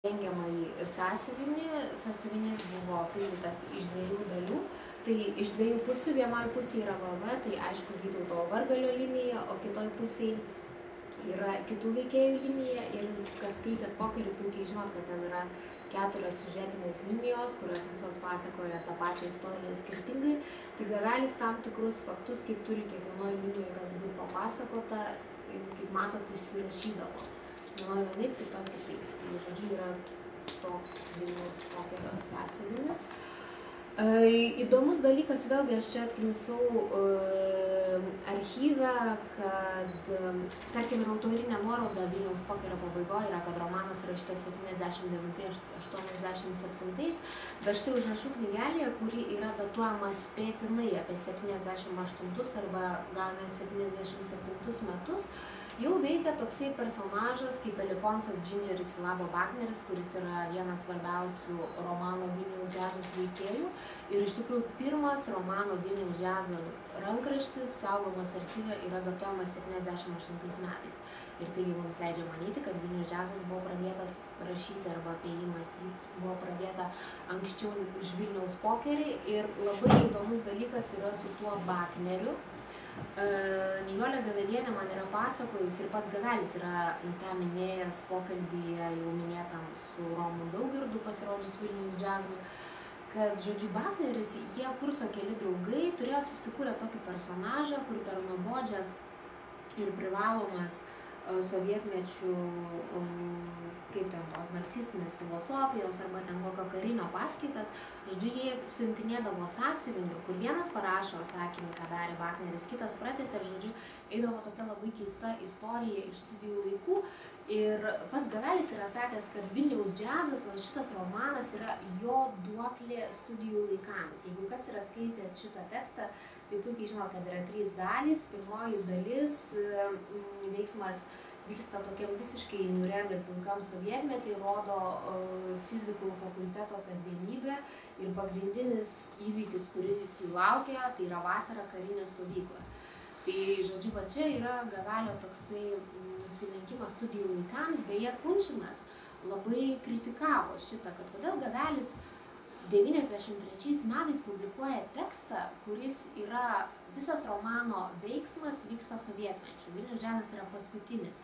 Rengiamąjį sąsiuvinį. Sąsiuvinys buvo pildtas iš 2 dalių. Tai iš 2 pusių, vienoje pusėje yra VV, tai aišku Vytauto Vargalio linija, o kitoje pusėje yra kitų veikėjų linija. Ir kas skaitėt pokerį, puikiai žinot, kad ten yra 4 siužetinės linijos, kurios visos pasakoja tą pačią istoriją skirtingai. Tai Gavelis tam tikrus faktus, kaip turi kiekvienoje linijoje kas būtų papasakota, kaip matot, išsirašydavo. Vienoje vienaip, kitoje kitaip. Tai, žodžiu, yra toks Vilniaus pokerio sąsiuvinis. Įdomus dalykas, vėlgi aš čia atknisau archyve, kad, tarkim, ir autorinė nuoroda Vilniaus pokerio pabaigoje yra, kad romanas rašytas 79-87, bet štai užrašų knygelėje, kuri yra datuojama spėtinai apie 78 arba gal net 77 metus, jau veikia toksai personažas kaip Alfonsas Džindžeris Ilabo Vagneris, kuris yra vienas svarbiausių romano Vilniaus džiazas veikėjų. Ir iš tikrųjų pirmas romano Vilniaus džiazo rankraštis, saugomas archyve, yra datuojamas 78 metais. Ir taigi mums leidžia manyti, kad Vilniaus džiazas buvo pradėtas rašyti arba apie jį mąstyti buvo pradėta anksčiau už Vilniaus pokerį. Ir labai įdomus dalykas yra su tuo Vagneriu. Nijolė Gavelienė man yra pasakojus ir pats Gavelis yra tą minėjęs pokalbyje jau minėtam su Romu Daugirdu pasirodžius Vilniaus džiazui, kad, žodžiu, Vagneris, jie kurso keli draugai, turėjo susikūrę tokį personažą, kur per nuobodžias ir privalomas sovietmečių, kaip ten tos marksistinės filosofijos arba ten kokio karinio paskaitas, žodžiu, jie siuntinėdavo sąsiuviniu, kur vienas parašo sakinį, ką darė Vagneris, kitas pratęsė ir, žodžiu, eidavo tokia labai keista istorija iš studijų laikų. Ir pats Gavelis yra sakęs, kad Vilniaus džiazas, va šitas romanas yra jo duoklė studijų laikams. Jeigu kas yra skaitęs šitą tekstą, tai puikiai žino, kad yra 3 dalys. Pirmoji dalis, veiksmas vyksta tokiam visiškai niūriam ir pilkam sovietmetį, rodo fizikų fakulteto kasdienybę ir pagrindinis įvykis, kuris jų laukia, tai yra vasara karinė stovykla. Tai, žodžiu, va čia yra Gavelio toksai nusilenkimas studijų laikams, beje, Kunčinas labai kritikavo šitą, kad kodėl Gavelis 93 metais publikuoja tekstą, kuris yra, visas romano veiksmas vyksta sovietmečiu. Vilniaus džiazas yra paskutinis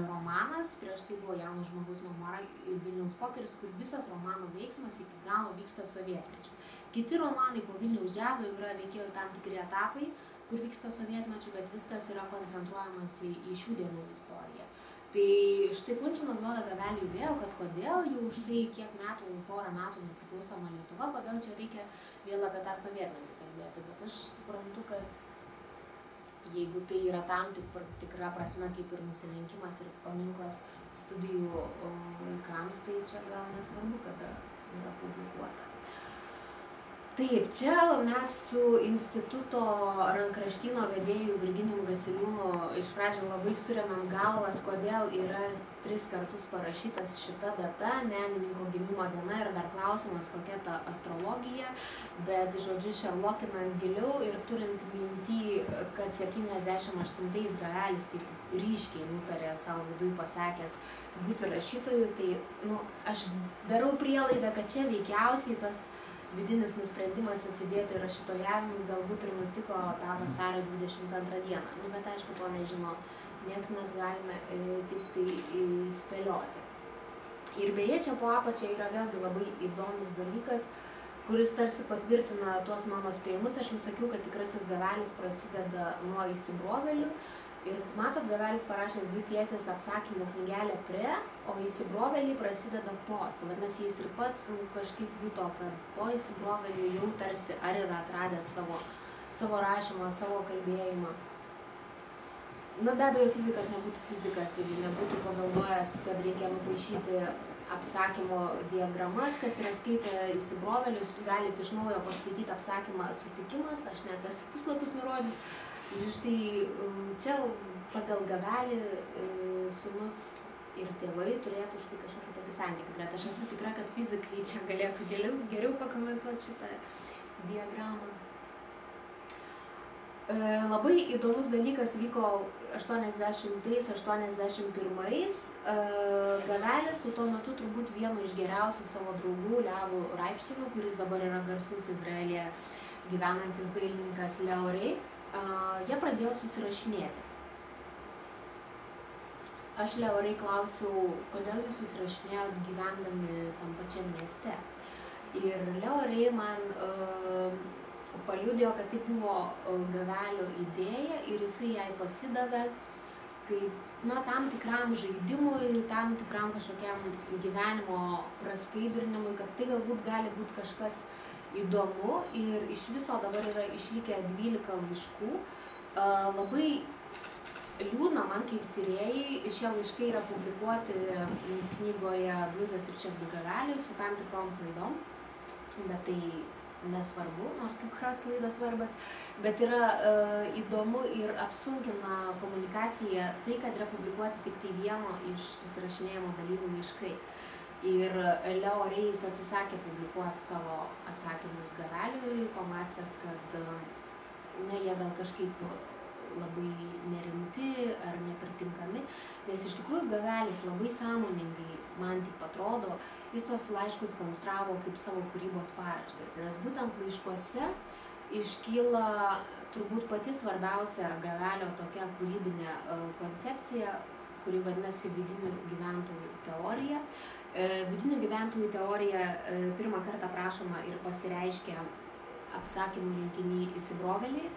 romanas, prieš tai buvo Jauno žmogaus memuarai ir Vilniaus pokeris, kur visas romano veiksmas iki galo vyksta sovietmečiu. Kiti romanai po Vilniaus džiazo yra veikėjų tam tikri etapai, kur vyksta sovietmečiu, bet viskas yra koncentruojamas į šių dienų istoriją. Tai štai Kunčinas duoda Gaveliui idėją, kad kodėl jau štai kiek metų, porą metų nepriklausoma Lietuva, kodėl čia reikia vėl apie tą sovietmetį kalbėti. Bet aš suprantu, kad jeigu tai yra tam tikra prasme kaip ir nusilenkimas ir paminklas studijų laikams, tai čia gal nesvarbu, kada yra publikuota. Taip, čia mes su instituto rankraštyno vedėju Virginijum Gasiliūnu iš pradžių labai surėmėm galvas, kodėl yra 3 kartus parašytas šita data, menininko gimimo diena ir dar klausimas, kokia ta astrologija, bet, žodžiu, šerlokinant giliau ir turint minty, kad 78 Gavelis taip ryškiai nutarė savo viduj pasakęs, būsiu rašytoju, tai, aš darau prielaidą, kad čia veikiausiai tas vidinis nusprendimas atsidėti rašytojavimui galbūt ir nutiko tą vasario 22 dieną. Bet aišku, to nežino nieks, mes galime tik tai spėlioti. Ir beje, čia po apačia yra vėlgi labai įdomus dalykas, kuris tarsi patvirtina tuos mano spėjimus. Aš jums sakiau, kad tikrasis Gavelis prasideda nuo Įsibrovėlių. Ir matot, Gavelis parašęs 2 pjesės apsakymų knygelę pre, o Įsibrovėliai prasideda po. Vadinasi, jis ir pats kažkaip juto, kad po Įsibrovėlių jau tarsi ar yra atradęs savo rašymą, savo kalbėjimą. Be abejo, fizikas nebūtų fizikas, jeigu nebūtų pagalvojęs, kad reikia nupaišyti apsakymo diagramas. Kas yra skaitę Įsibrovėlius, galite iš naujo paskaityti apsakymą Sutikimas, aš net esu puslapius nurodžius. Ir štai čia pagal Gavelį sūnus ir tėvai turėtų štai kažkokį tokį santykį turėti. Aš esu tikra, kad fizikai čia galėtų geriau pakomentuoti šitą diagramą. Labai įdomus dalykas vyko 80-81. Gavelis su tuo metu turbūt vienu iš geriausių savo draugų Levu Reipštinu, kuris dabar yra garsus Izraelyje gyvenantis dailininkas Leo Rey, jie pradėjo susirašinėti. Aš Leo Rey klausiau, kodėl jūs susirašinėjot gyvendami tam pačiam mieste. Ir Leo Rey man paliudėjo, kad tai buvo Gavelio idėja ir jisai jai pasidavė kaip tam tikram žaidimui, tam tikram kažkokiam gyvenimo praskaidrinimui, kad tai galbūt gali būti kažkas įdomu ir iš viso dabar yra išlikę 12 laiškų. Labai liūdna man kaip tyrėjai, šie laiškai yra publikuoti knygoje Bliuzas Ričardui Gaveliui su tam tikrom klaidom, bet tai nesvarbu, nors kai kurios klaidos svarbios, bet yra įdomu ir apsunkina komunikaciją tai, kad yra publikuoti tik tai vieno iš susirašinėjimo dalyvių laiškai. Ir Leo Rey atsisakė publikuoti savo atsakymus Gaveliui, pamastęs, kad jie gal kažkaip labai nerimti ar nepritinkami, nes iš tikrųjų Gavelis labai sąmoningai, man taip atrodo, jis tos laiškus konstravo kaip savo kūrybos paraštės, nes būtent laiškuose iškyla turbūt pati svarbiausia Gavelio tokia kūrybinė koncepcija, kuri vadinasi vidinių gyventojų teorija. Vidinių gyventojų teorija pirmą kartą aprašoma ir pasireiškia apsakymų rinkiny Įsibrovėliai.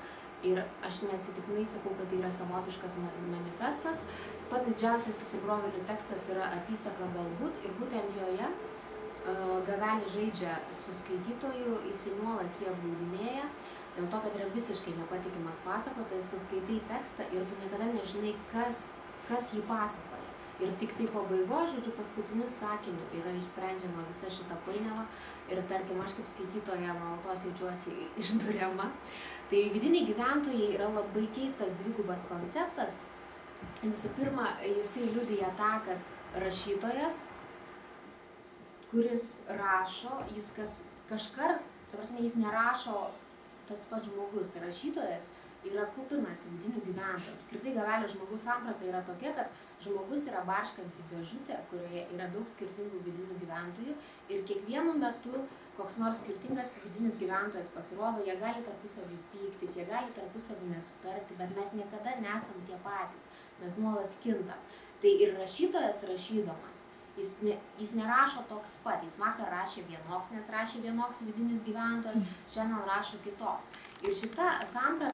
Ir aš neatsitiktinai sakau, kad tai yra savotiškas manifestas. Pats didžiausias Įsibrovėlių tekstas yra apysaka galbūt ir būtent joje Gavelis žaidžia su skaitytoju, jisai nuolat jį apgaudinėja, dėl to, kad yra visiškai nepatikimas pasakotojas, tu skaitai tekstą ir tu niekada nežinai, kas jį pasakoja. Ir tik tai pabaigoje, žodžiu, paskutiniu sakiniu yra išsprendžiama visa šita painiava ir tarkim, aš kaip skaitytoja nuolatos jaučiuosi išduriama. Tai vidiniai gyventojai yra labai keistas dvigubas konceptas. Visų pirma, jisai liudija tą, kad rašytojas, kuris rašo, jis kažkart, ta prasme, jis nerašo tas pats žmogus. Rašytojas yra kupinas vidinių gyventojų. Apskritai Gavelio žmogus samprata yra tokia, kad žmogus yra barškanti dėžutė, kurioje yra daug skirtingų vidinių gyventojų ir kiekvienu metu koks nors skirtingas vidinis gyventojas pasirodo, jie gali tarpusavį pyktis, jie gali tarpusavį nesutarti, bet mes niekada nesam tie patys, mes nuolat kintam. Tai ir rašytojas rašydamas, jis nerašo toks pat, jis vakar rašė vienoks, nes rašė vienoks vidinis gyventojas, šiandien rašo kitoks. Ir šita samprata